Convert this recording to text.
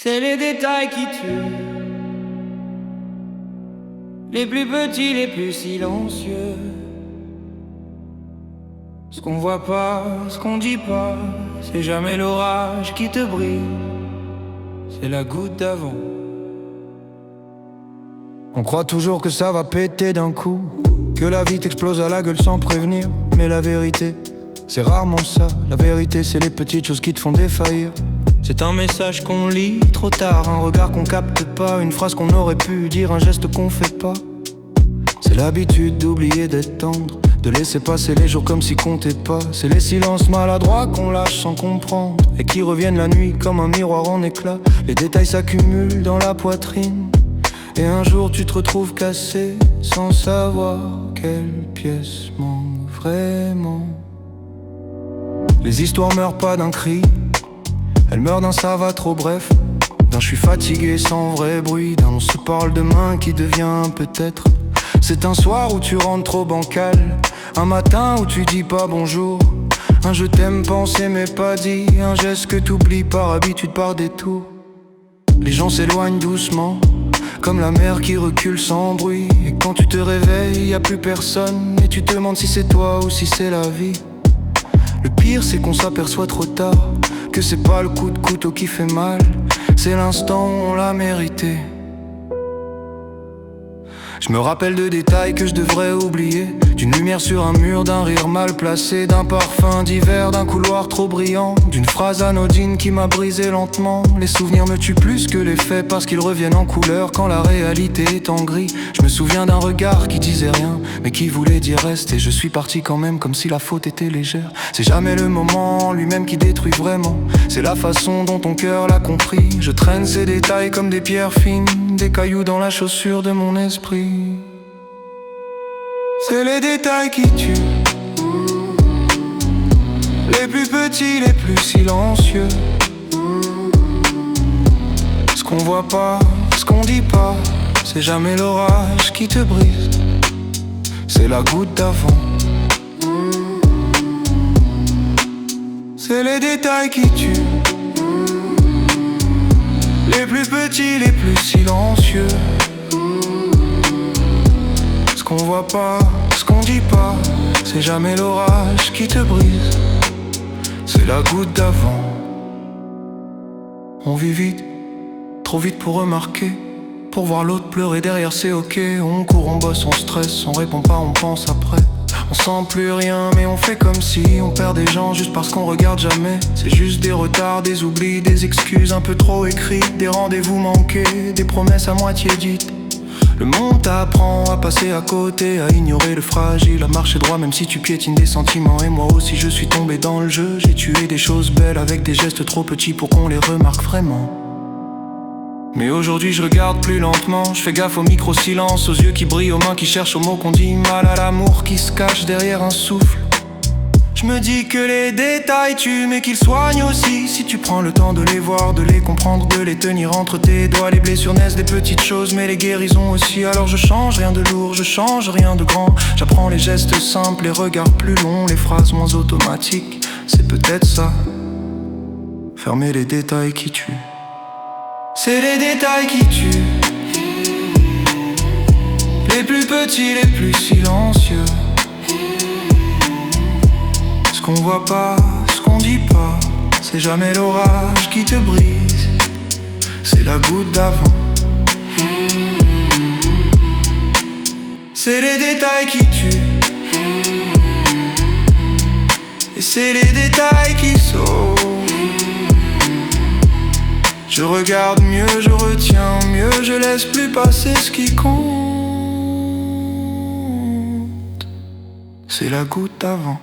C'est les détails qui tuent, les plus petits, les plus silencieux. Ce qu'on voit pas, ce qu'on dit pas, c'est jamais l'orage qui te brille, c'est la goutte d'avant. On croit toujours que ça va péter d'un coup, que la vie t'explose à la gueule sans prévenir. Mais la vérité, c'est rarement ça. La vérité, c'est les petites choses qui te font défaillir. C'est un message qu'on lit trop tard, un regard qu'on capte pas, une phrase qu'on aurait pu dire, un geste qu'on fait pas. C'est l'habitude d'oublier d'être tendre, de laisser passer les jours comme si comptaient pas. C'est les silences maladroits qu'on lâche sans comprendre et qui reviennent la nuit comme un miroir en éclat. Les détails s'accumulent dans la poitrine et un jour tu te retrouves cassé sans savoir quelle pièce manque vraiment. Les histoires meurent pas d'un cri, elles meurent d'un ça va trop bref, d'un je suis fatigué sans vrai bruit, d'un on se parle demain qui devient peut-être. C'est un soir où tu rentres trop bancal, un matin où tu dis pas bonjour, un je t'aime pensé mais pas dit, un geste que t'oublies par habitude, par détour. Les gens s'éloignent doucement, comme la mer qui recule sans bruit. Et quand tu te réveilles, y a plus personne, et tu te demandes si c'est toi ou si c'est la vie. Le pire c'est qu'on s'aperçoit trop tard que c'est pas le coup de couteau qui fait mal, c'est l'instant où on l'a mérité. Je me rappelle de détails que je devrais oublier, d'une lumière sur un mur, d'un rire mal placé, d'un parfum d'hiver, d'un couloir trop brillant, d'une phrase anodine qui m'a brisé lentement. Les souvenirs me tuent plus que les faits parce qu'ils reviennent en couleur quand la réalité est en gris. Je me souviens d'un regard qui disait rien mais qui voulait dire reste, et je suis parti quand même comme si la faute était légère. C'est jamais le moment lui-même qui détruit vraiment, c'est la façon dont ton cœur l'a compris. Je traîne ces détails comme des pierres fines, des cailloux dans la chaussure de mon esprit. C'est les détails qui tuent, les plus petits, les plus silencieux. Ce qu'on voit pas, ce qu'on dit pas, c'est jamais l'orage qui te brise, c'est la goutte d'avant. C'est les détails qui tuent, les plus petits, les plus silencieux. Ce qu'on voit pas, ce qu'on dit pas, c'est jamais l'orage qui te brise, c'est la goutte d'avant. On vit vite, trop vite pour remarquer, pour voir l'autre pleurer derrière c'est ok. On court, on bosse, on stresse, on répond pas, on pense après. On sent plus rien mais on fait comme si on perd des gens juste parce qu'on regarde jamais. C'est juste des retards, des oublis, des excuses un peu trop écrites, des rendez-vous manqués, des promesses à moitié dites. Le monde t'apprend à passer à côté, à ignorer le fragile, à marcher droit même si tu piétines des sentiments. Et moi aussi je suis tombé dans le jeu, j'ai tué des choses belles avec des gestes trop petits pour qu'on les remarque vraiment. Mais aujourd'hui je regarde plus lentement, je fais gaffe au micro-silence, aux yeux qui brillent, aux mains qui cherchent, aux mots qu'on dit mal, à l'amour qui se cache derrière un souffle. Je me dis que les détails tuent mais qu'ils soignent aussi, si tu prends le temps de les voir, de les comprendre, de les tenir entre tes doigts. Les blessures naissent des petites choses mais les guérisons aussi. Alors je change rien de lourd, je change rien de grand, j'apprends les gestes simples, les regards plus longs, les phrases moins automatiques. C'est peut-être ça, fermer les détails qui tuent. C'est les détails qui tuent, les plus petits, les plus silencieux. Ce qu'on voit pas, ce qu'on dit pas, c'est jamais l'orage qui te brise, c'est la goutte d'avant. C'est les détails qui tuent, et c'est les détails qui sauvent. Je regarde mieux, je retiens mieux, je laisse plus passer ce qui compte, c'est la goutte d'avant.